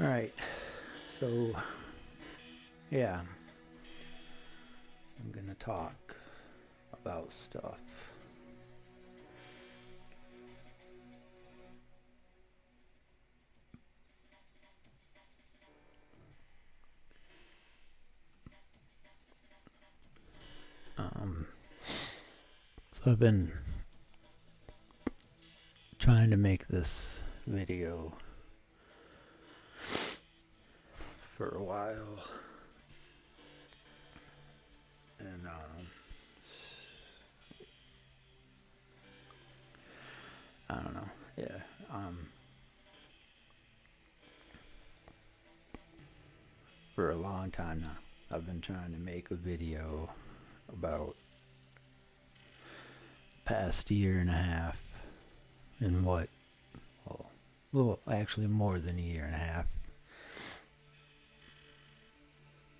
Alright, so, yeah, I'm gonna talk about stuff. So I've been trying to make this video for a while, and I don't know. Yeah. For a long time now, I've been trying to make a video about past year and a half and well, actually more than a year and a half.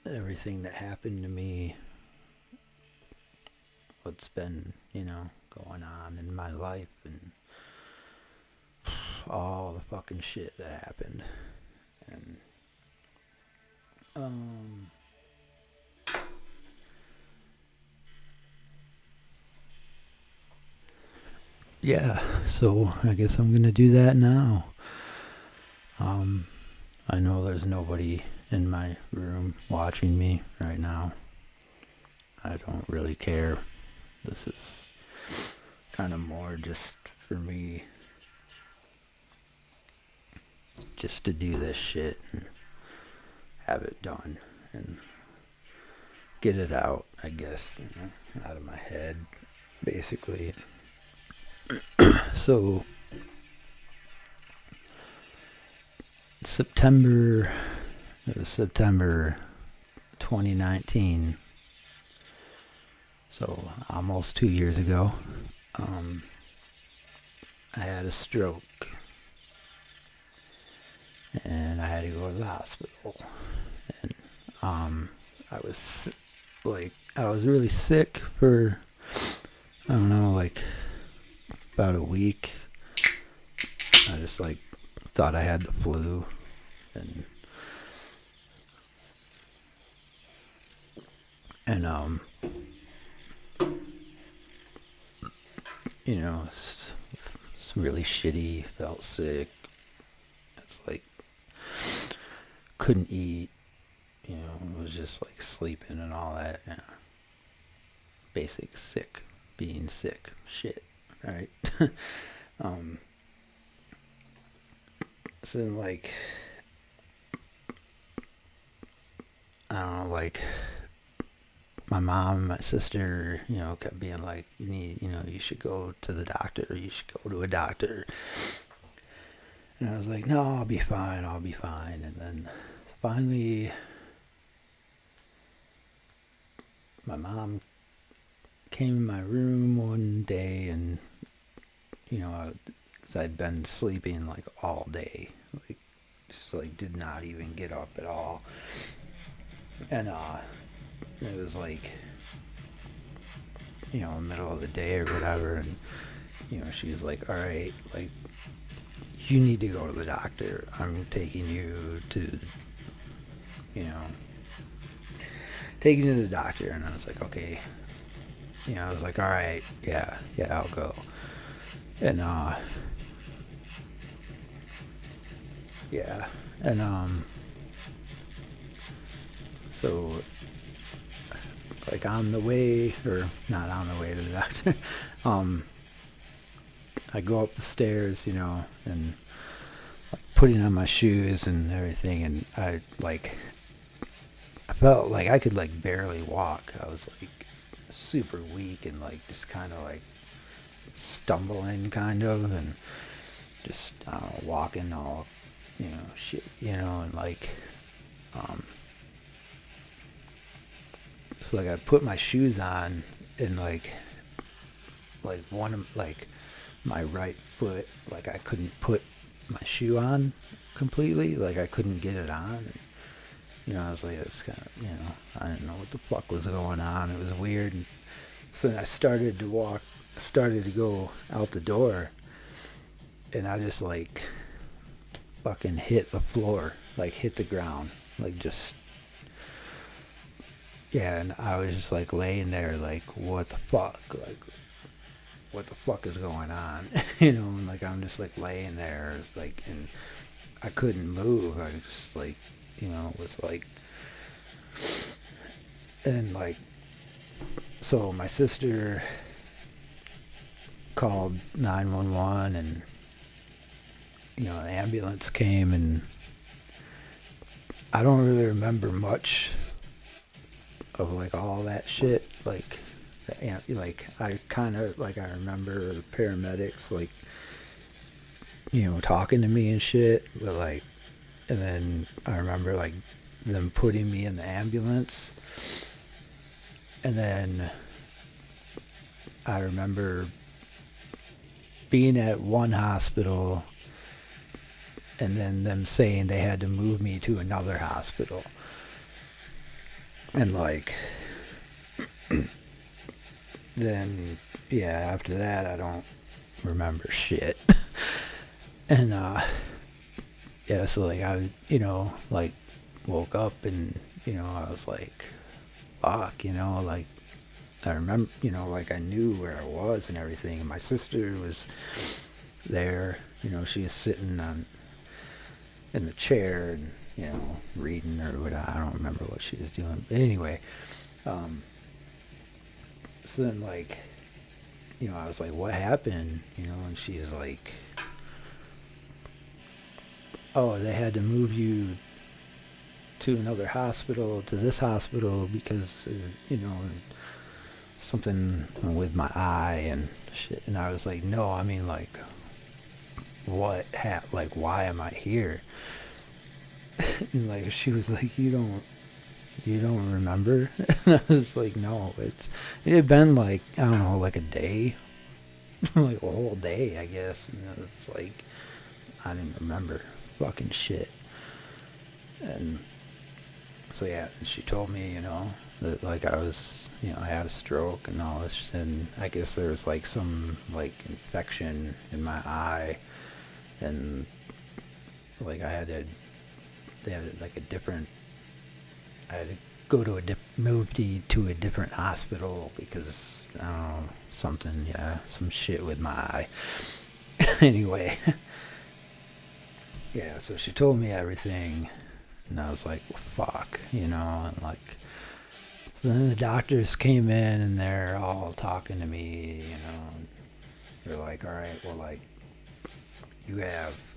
Everything that happened to me, what's been, going on in my life, and all the fucking shit that happened. And yeah, so I guess I'm gonna do that now. I know there's nobody in my room watching me right now. I don't really care. This is kind of more just for me, just to do this shit and have it done and get it out, I guess, out of my head, basically. So September 2019, so almost 2 years ago, I had a stroke and I had to go to the hospital. And I was really sick for, I don't know, like about a week. I just thought I had the flu, and it's really shitty. Felt sick. It's couldn't eat. Was just sleeping and all that. Basic sick, being sick shit, right? So I don't know, my mom and my sister, kept being you need, you should go to the doctor, you should go to a doctor. And I was like, no, I'll be fine. And then finally, my mom came in my room one day, and, because I'd been sleeping all day, just did not even get up at all. And it was middle of the day or whatever, and she was like, all right, you need to go to the doctor. I'm taking you to the doctor. And I was like, okay. I was like, all right, yeah, I'll go. And yeah, and so on the way, or not on the way to the doctor, I go up the stairs, and putting on my shoes and everything, and I felt like I could barely walk. I was super weak and just kind of stumbling kind of, and just walking all shit, and so I put my shoes on, and one of my right foot, I couldn't put my shoe on completely, I couldn't get it on. And, I was it's kind of, I didn't know what the fuck was going on. It was weird. And so I started to go out the door, and I just fucking hit the floor. like hit the ground, like just, yeah. And I was just like laying there, like, what the fuck, like, what the fuck is going on? And like I'm just like laying there, like, and I couldn't move. I was just like, was like, and like, so my sister called 911, and the ambulance came, and I don't really remember much of like all that shit. Like like I kind of like I remember the paramedics like talking to me and shit, but like, and then I remember like them putting me in the ambulance, and then I remember being at one hospital and then them saying they had to move me to another hospital. And like, then, yeah, after that, I don't remember shit. And, yeah, so like I, like woke up and, I was like, fuck, like I remember, like I knew where I was and everything. And my sister was there, she was sitting in the chair and, reading or what. I don't remember what she was doing. But anyway, so then like, I was like, what happened? And she's like, oh, they had to move you to another hospital, to this hospital because, something with my eye and shit. And I was like, no, I mean like, like, why am I here? And like, she was like, you don't remember? And I was like, no, it had been like, I don't know, like a day, like a whole day, I guess. And it's like, I didn't remember fucking shit. And so yeah, she told me, that like I was, I had a stroke and all this, and I guess there was like some like infection in my eye, and like they had like a different, I had to go to move to a different hospital because I don't know, something, yeah, some shit with my eye. Anyway, yeah, so she told me everything, and I was like, well, fuck, and like, then the doctors came in and they're all talking to me, and they're like, all right, well, like, you have,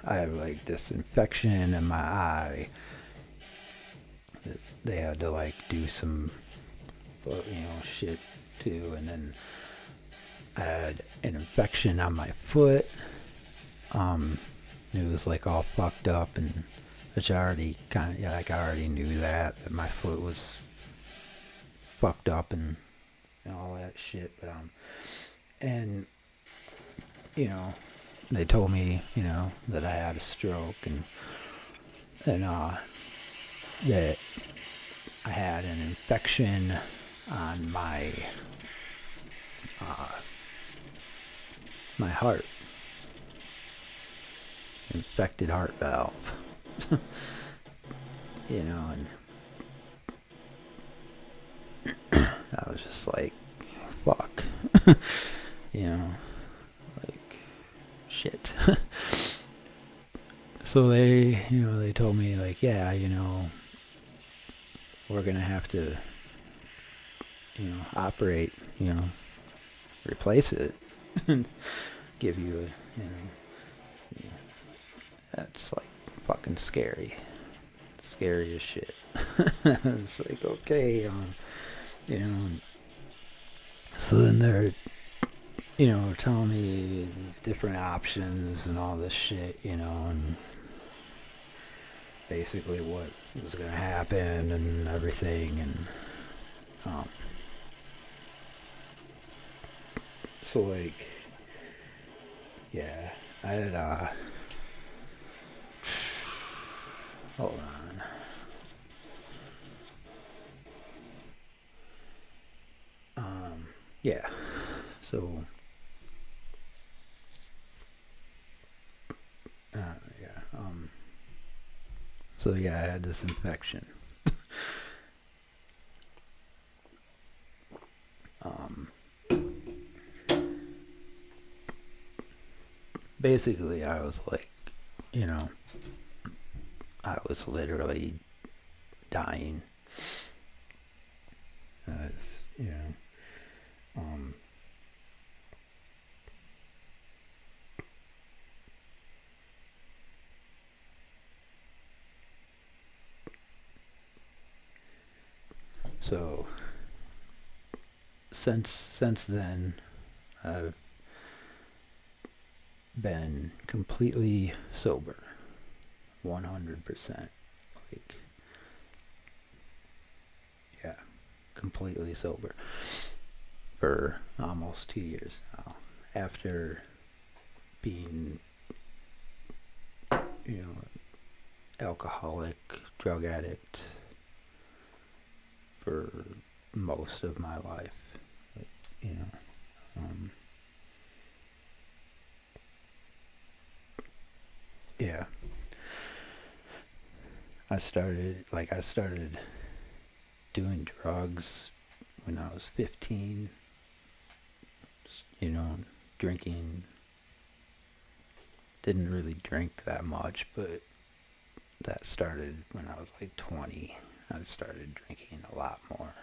I have like this infection in my eye that they had to like do some, shit too, and then I had an infection on my foot. It was like all fucked up, and which I already kind of, yeah, like I already knew that my foot was fucked up and all that shit. But and they told me, that I had a stroke, and that I had an infection on my heart, infected heart valve. And I was just like, fuck, like, shit. So they told me like, yeah, we're gonna have to, operate, replace it, and give you a, that's like fucking scary as shit. It's like, okay, so then they're, telling me these different options and all this shit, and basically what was gonna happen and everything, and so like, yeah, I had hold on, yeah, so yeah, So yeah, I had this infection. um, Basically, I was like, you know, I was literally dying. You know, so since then, I've been completely sober, 100%. Like, yeah, completely sober for almost 2 years now. After being, you know, alcoholic, drug addict for most of my life, like, you know, yeah. I started doing drugs when I was 15, you know, drinking. Didn't really drink that much, but that started when I was like 20. I started drinking a lot more.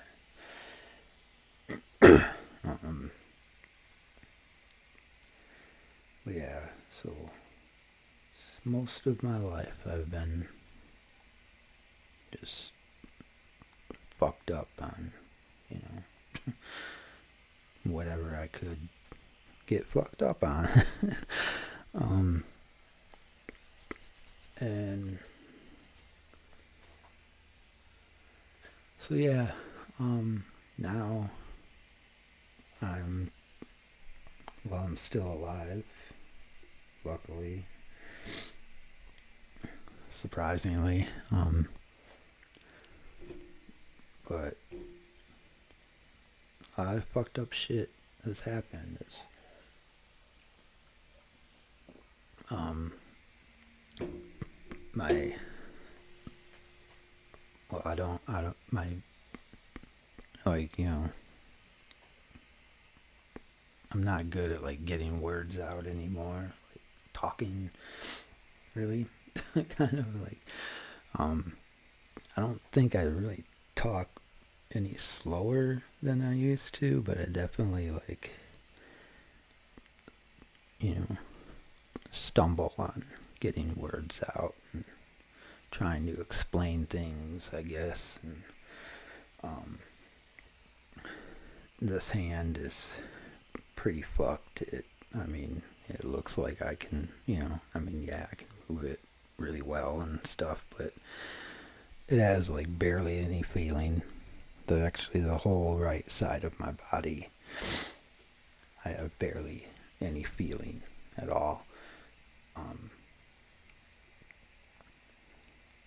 um, but yeah, so most of my life I've been just fucked up on, you know, whatever I could get fucked up on. um, and so yeah, now I'm, well, I'm still alive, luckily, surprisingly. But a lot of fucked up shit has happened. Um, my, well, my, like, you know, I'm not good at like getting words out anymore, like talking, really. Kind of like, I don't think I really talk any slower than I used to, but I definitely, like, you know, stumble on getting words out and trying to explain things, I guess. And this hand is pretty fucked. I mean, it looks like I can, you know, I mean, yeah, I can move it really well and stuff, but it has like barely any feeling. Actually, the whole right side of my body, I have barely any feeling at all.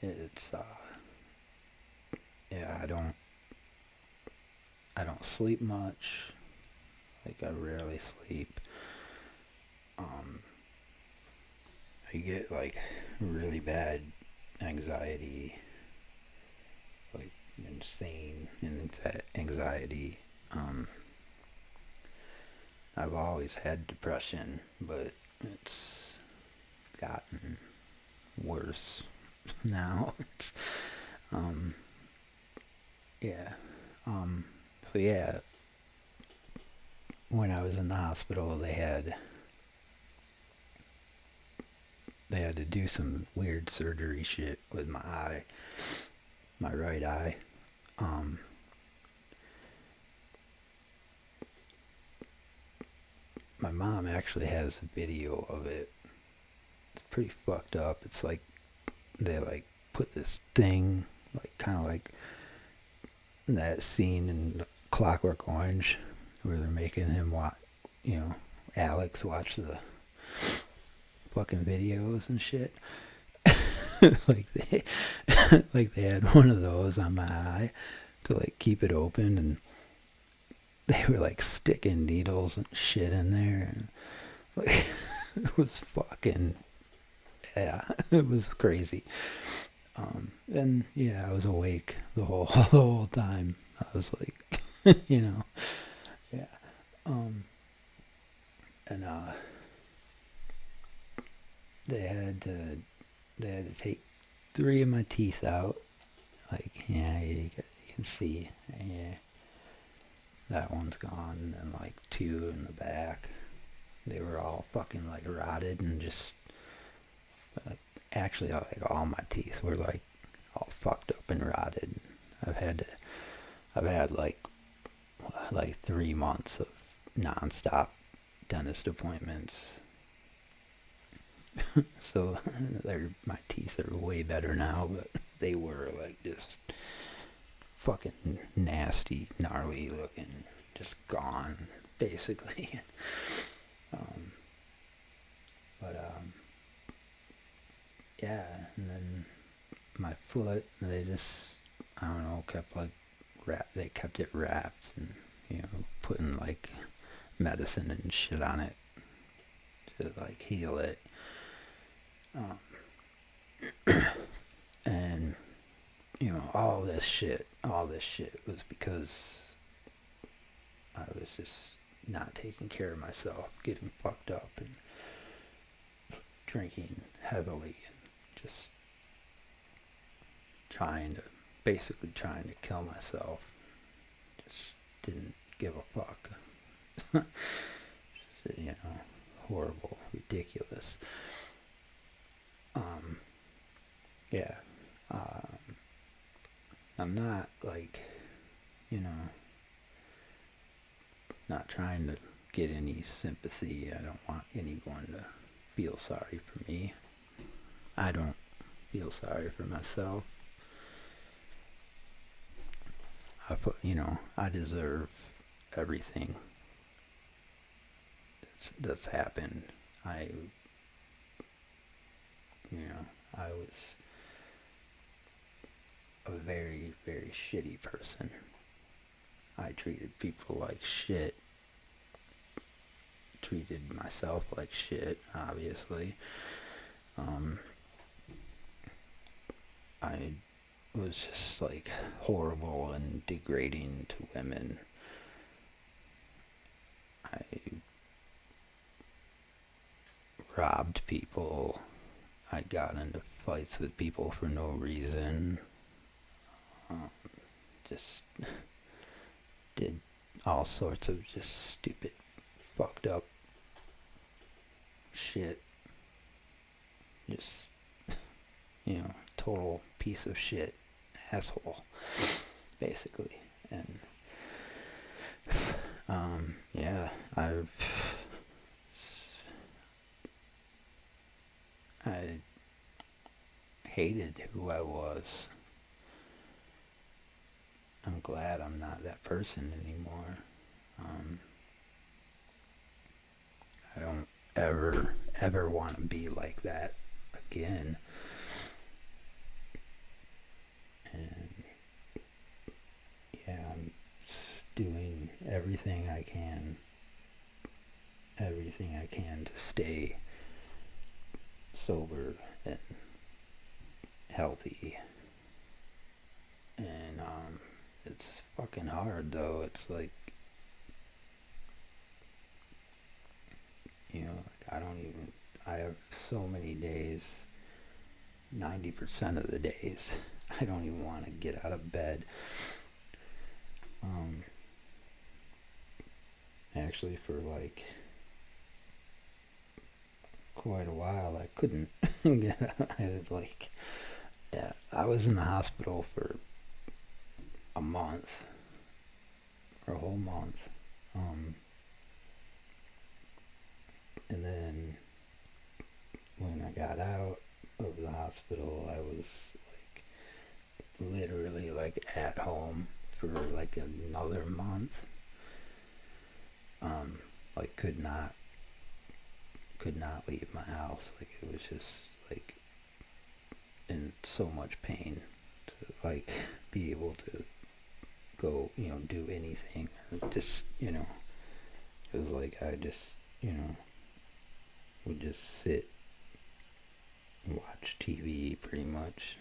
It's yeah, I don't sleep much. Like, I rarely sleep. I get like really bad anxiety, like insane anxiety. I've always had depression, but it's gotten worse now. um, yeah. So yeah, when I was in the hospital, they had to do some weird surgery shit with my eye, my right eye. My mom actually has a video of it. It's pretty fucked up. It's like they like put this thing, like kind of like that scene in Clockwork Orange where they're making him watch, you know, Alex watch the fucking videos and shit. like they like they had one of those on my eye to like keep it open, and they were like sticking needles and shit in there, and like it was fucking, yeah, it was crazy. And yeah, I was awake the whole the whole time. I was like, yeah. Um, and they had to take 3 of my teeth out. Like, yeah, you can see, yeah, that one's gone, and like 2 in the back. They were all fucking like rotted and just actually like all my teeth were like all fucked up and rotted. I've had like 3 months of nonstop dentist appointments. So my teeth are way better now, but they were like just fucking nasty, gnarly looking, just gone basically. um, but yeah, and then my foot, they just, I don't know, kept like they kept it wrapped and putting like medicine and shit on it to like heal it. And all this shit was because I was just not taking care of myself, getting fucked up and drinking heavily and just basically trying to kill myself. Just didn't give a fuck. Just, horrible, ridiculous. Yeah. I'm not like, not trying to get any sympathy. I don't want anyone to feel sorry for me. I don't feel sorry for myself. I deserve everything that's happened. I was a very, very shitty person. I treated people like shit. Treated myself like shit, obviously. I was just like horrible and degrading to women. I robbed people. I got into fights with people for no reason. Just did all sorts of just stupid, fucked up shit. Just, total piece of shit. Asshole. Basically. And, yeah, I hated who I was. I'm glad I'm not that person anymore. I don't ever want to be like that again. And yeah, I'm doing everything I can to stay sober and healthy. And it's fucking hard though. It's like, I have so many days, 90% of the days, I don't even want to get out of bed. Actually, for like quite a while, I couldn't get out. I was in the hospital for a month, or a whole month. And then when I got out of the hospital, I was like literally like at home for like another month. Like could not leave my house. Like it was just like in so much pain to like be able to go, do anything. Just, it was like I just, would just sit and watch TV pretty much.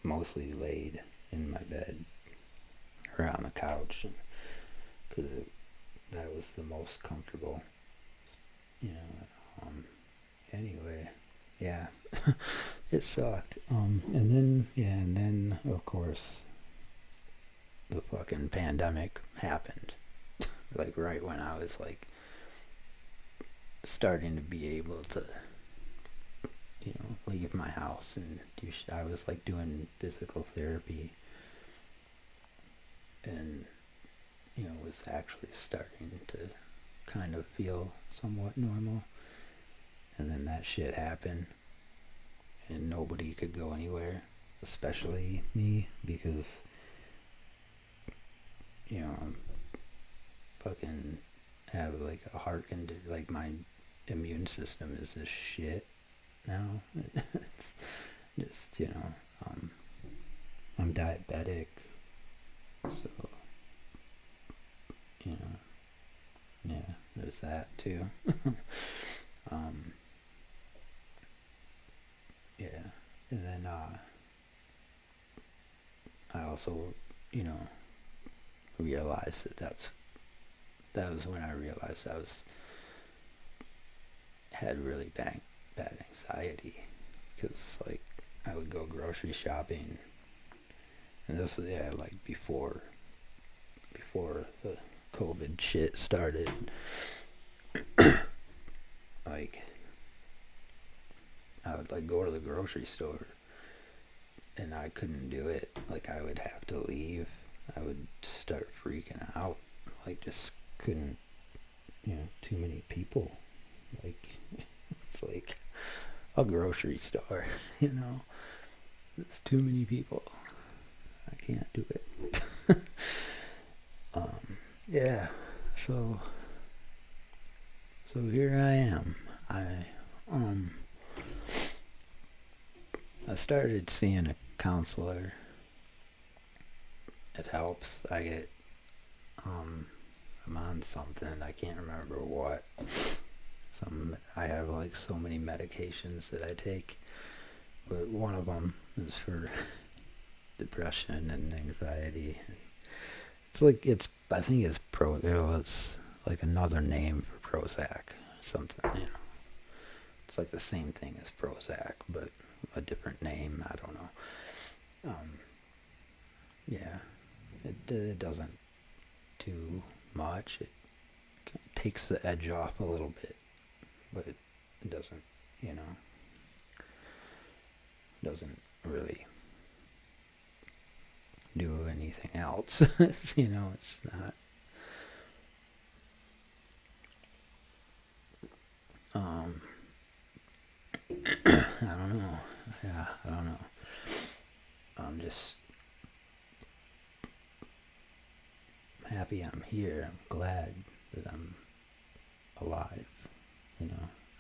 mostly laid in my bed or on the couch, because that was the most comfortable, you know. Anyway, yeah, it sucked. And then of course the fucking pandemic happened, like right when I was like starting to be able to, leave my house and I was like doing physical therapy, and was actually starting to kind of feel somewhat normal. And then that shit happened, and nobody could go anywhere, especially me, because I'm fucking have like a heart condition. Like my immune system is just shit now. It's just I'm diabetic, so yeah, there's that too. Yeah, and then I also realized that was when I realized had really bad anxiety, because like I would go grocery shopping, and this was like before the COVID shit started. Like I would like go to the grocery store, and I couldn't do it. Like I would have to leave. I would start freaking out. Like just couldn't, too many people. Like it's like a grocery store, It's too many people. I can't do it. Yeah. So here I am. I started seeing a counselor. It helps. I'm on something. I can't remember what. I have like so many medications that I take, but one of them is for depression and anxiety. I think it's it's like another name for Prozac, something, It's like the same thing as Prozac, but a different name. I don't know. Yeah, it doesn't do much. It takes the edge off a little bit, but it doesn't, doesn't really do anything else. It's not. I don't know. Yeah, I don't know. I'm just happy I'm here. I'm glad that I'm alive.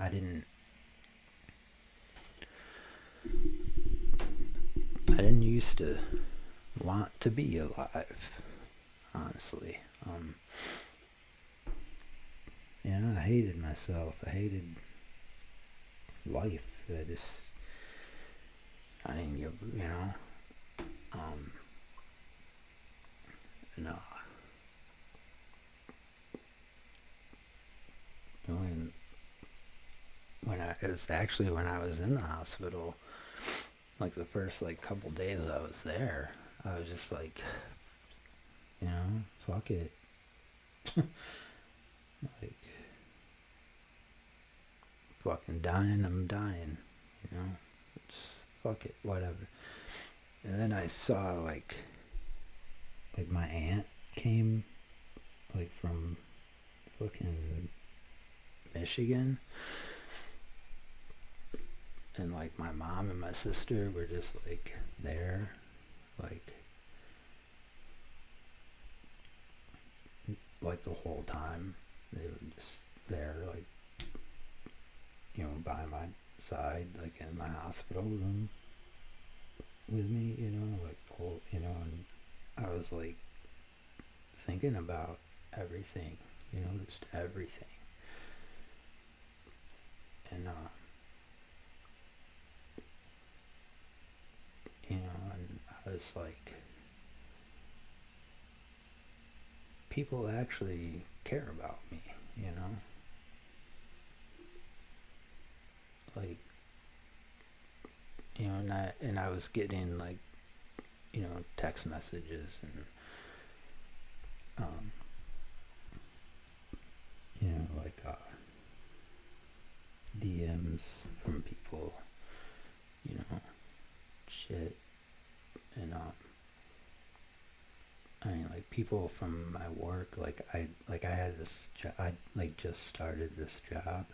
I didn't used to want to be alive, honestly. I hated myself. I hated life. I didn't give, no. It was actually when I was in the hospital, like the first like couple days I was there, I was just like, fuck it. Like, fucking dying, I'm dying, it's, fuck it, whatever. And then I saw like my aunt came like from fucking Michigan, and like my mom and my sister were just like there, like the whole time. They were just there, like, by my side, like in my hospital room with me, like the whole, and I was like thinking about everything, just everything. And, and was like, people actually care about me, you know? Like, you know, and I was getting like, you know, text messages and, um, you know, like, DMs from people, you know, shit, and, I mean, like people from my work, like I had this job, I like just started this job.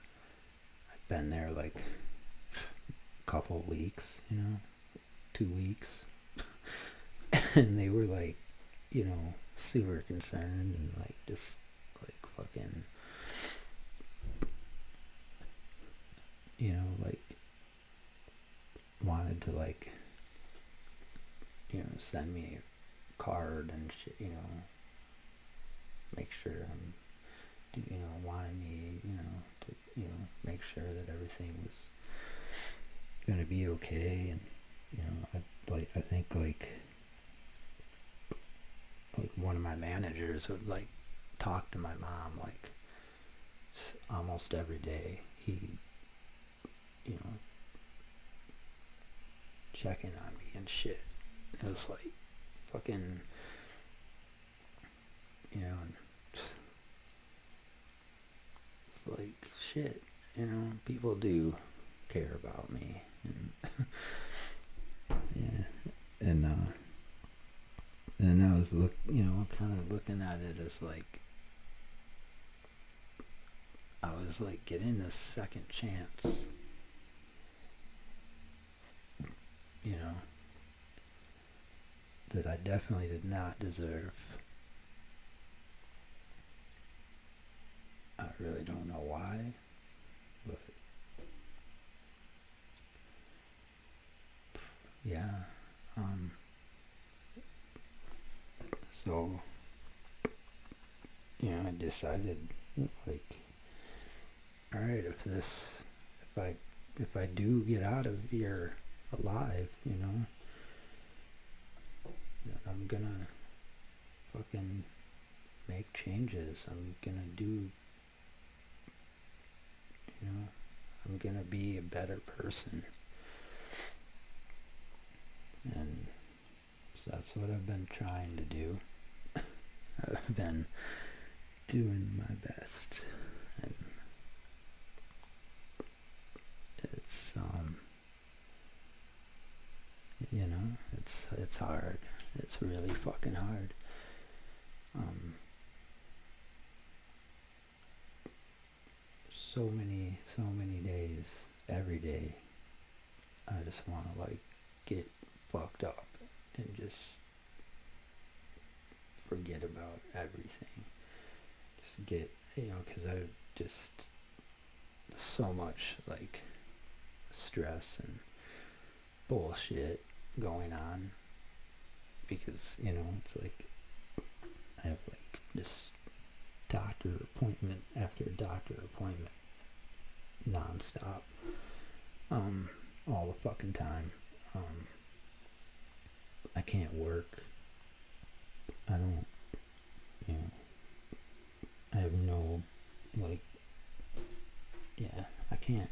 I've been there like a couple weeks, you know, 2 weeks, and they were like, you know, super concerned and like just like fucking, you know, like wanted to like, you know, send me a card and shit, you know, make sure I'm, you know, wanted me, you know, to, you know, make sure that everything was gonna be okay. And you know, I think like one of my managers would like talk to my mom like almost every day. He, you know, checking on me and shit. It was like fucking, you know, it's like shit, you know, people do care about me. And yeah, and I was you know, kind of looking at it as like I was like getting this second chance, you know, that I definitely did not deserve. I really don't know why, but yeah. Um, so, you know, I decided like, all right, if I do get out of here alive, you know, then I'm gonna fucking make changes. I'm gonna do, you know, I'm gonna be a better person. And so that's what I've been trying to do. I've been doing my best. And it's, you know, it's hard. It's really fucking hard. So many days, every day, I just want to like get fucked up and just forget about everything. Just get, you know, because I just so much like stress and bullshit going on because, you know, it's like I have like this doctor appointment after doctor appointment nonstop, all the fucking time. I can't work. I don't, you know, I have no, like, yeah, I can't.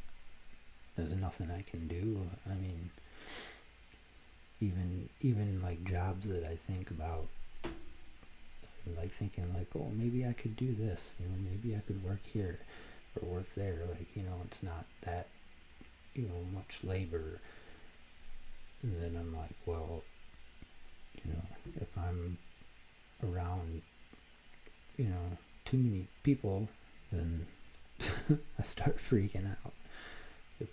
There's nothing I can do. I mean, even like jobs that I think about, like thinking like, oh, maybe I could do this, you know, maybe I could work here or work there. Like, you know, it's not that, you know, much labor. And then I'm like, well, you know, if I'm around, you know, too many people, then I start freaking out. If,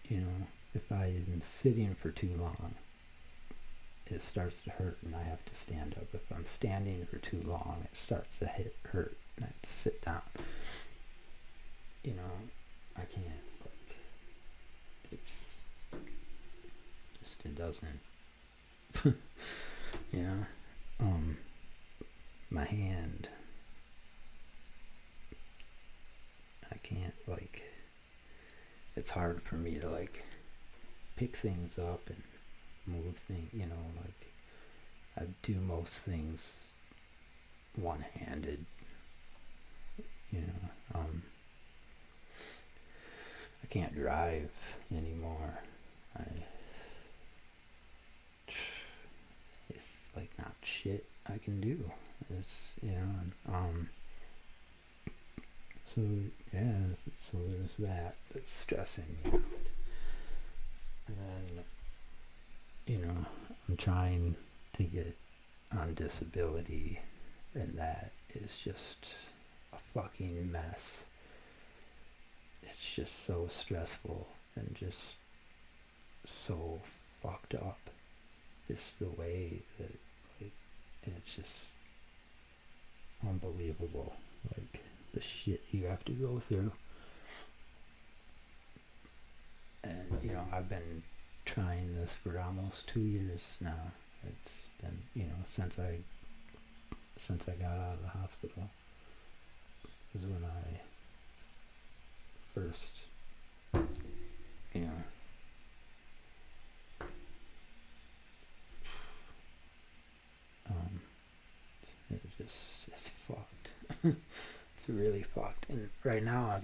you know, if I'm sitting for too long, it starts to hurt and I have to stand up. If I'm standing for too long, it starts to hurt and I have to sit down. You know, I can't, like, it's just, it doesn't, you know, my hand, I can't, like, it's hard for me to, like, pick things up and move things, like I do most things one-handed, I can't drive anymore. I It's like not shit I can do. It's, so yeah, so there's that that's stressing me out. And then, I'm trying to get on disability, and that is just a fucking mess. It's just so stressful and just so fucked up. Just the way that, like, it's just unbelievable. Like, the shit you have to go through. And, I've been trying this for almost 2 years now. It's been, since I got out of the hospital is when I first, you know, it's fucked. It's really fucked. And right now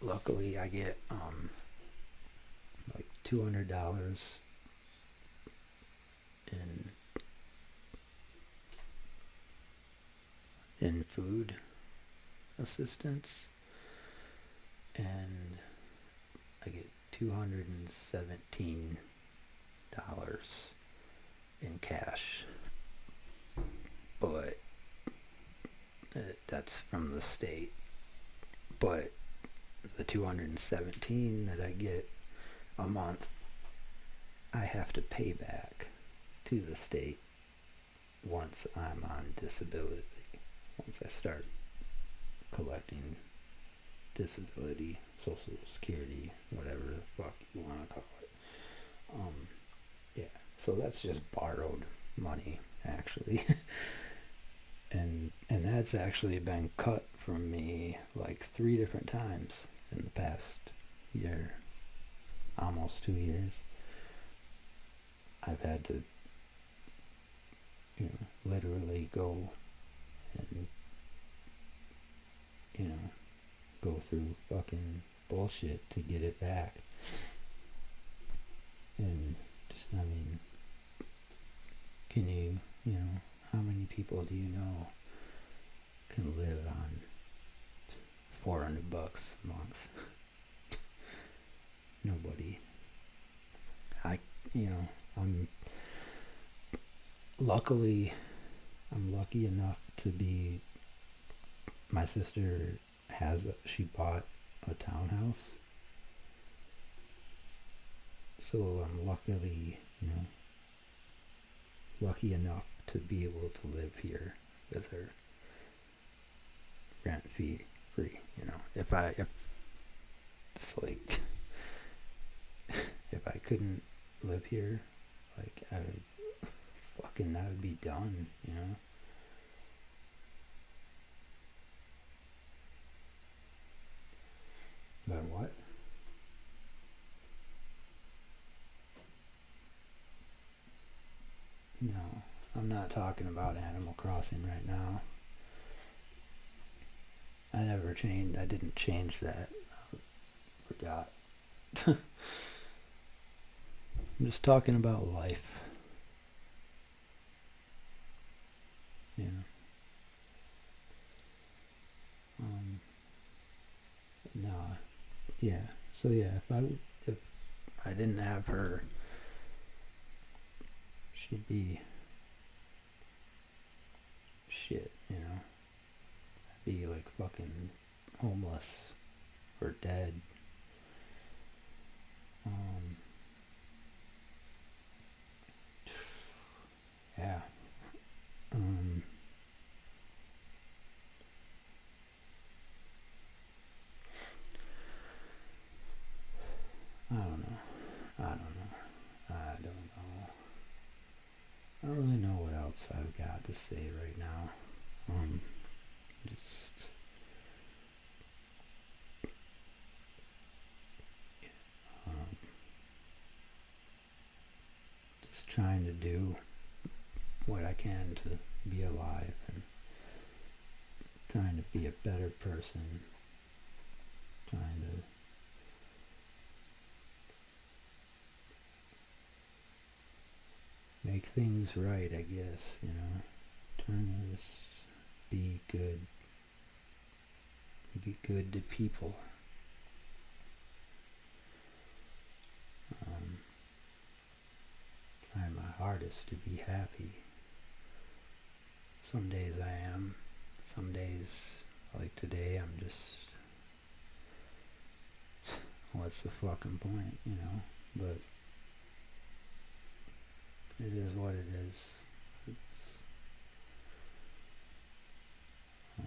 luckily I get, like $200 in food assistance, and I get $217 in cash, but that's from the state. But the 217 that I get a month, I have to pay back to the state once I'm on disability. Once I start collecting disability, social security, whatever the fuck you want to call it. Yeah, so that's just borrowed money, actually. and that's actually been cut from me like 3 different times in the past year, almost 2 years. I've had to, literally go and, go through fucking bullshit to get it back. And just, can you, how many people do you know can live on $400 a month? Nobody. I'm lucky enough to be, my sister she bought a townhouse. So I'm lucky enough to be able to live here with her rent free, if it's like, if I couldn't live here, like, I would be done, But what? No, I'm not talking about Animal Crossing right now. I didn't change that. I forgot. I'm just talking about life. No. Yeah. So yeah, if I didn't have her, she'd be shit, I'd be like fucking homeless or dead. Yeah. I don't know. I don't really know what else I've got to say right now. Just, trying to do what I can to be alive and trying to be a better person, trying to make things right, I guess, trying to just be good to people. Trying my hardest to be happy. Some days I am. Some days, like today, I'm just, what's the fucking point, But it is what it is. It's, I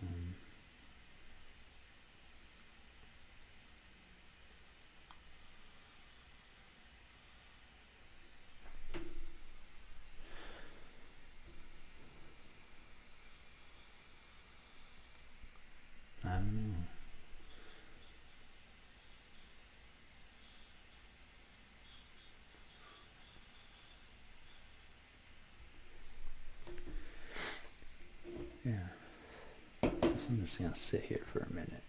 don't know. Yeah. Guess I'm just gonna sit here for a minute.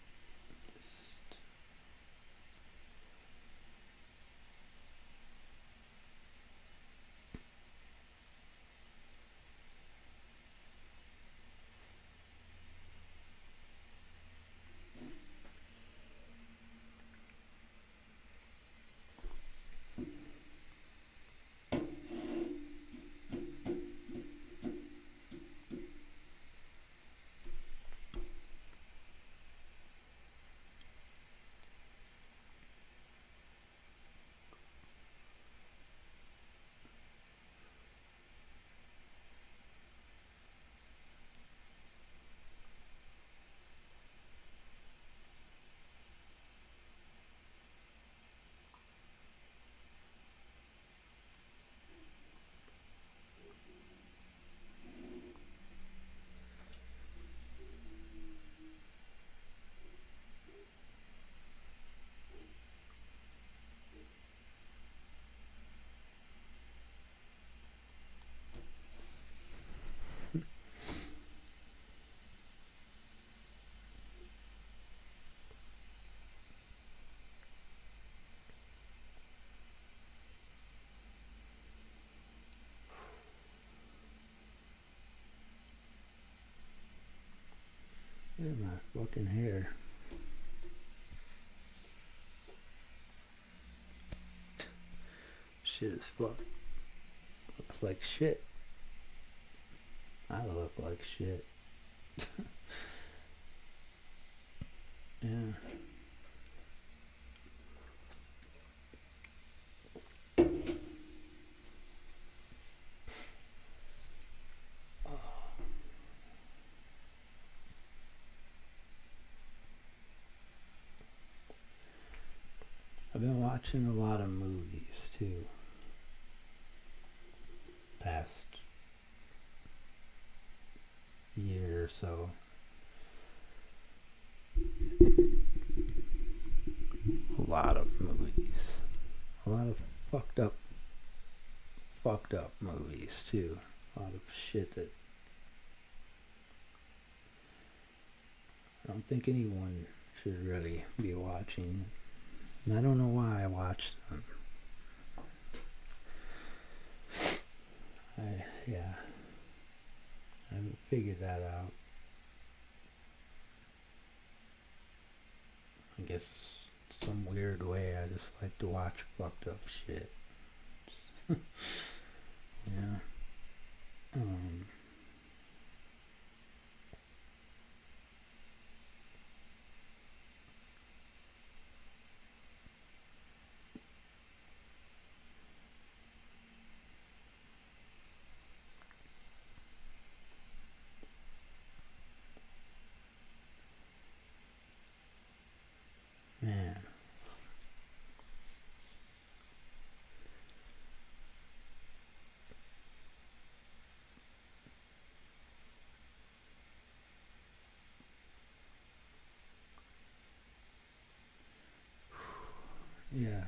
Look at my fucking hair. Shit is fuck. Looks like shit. I look like shit. Yeah. I've been watching a lot of movies too. Past year or so. A lot of movies. A lot of fucked up movies too. A lot of shit that I don't think anyone should really be watching. And I don't know why I watch them. I haven't figured that out. I guess some weird way I just like to watch fucked up shit. Yeah. Man. Yeah.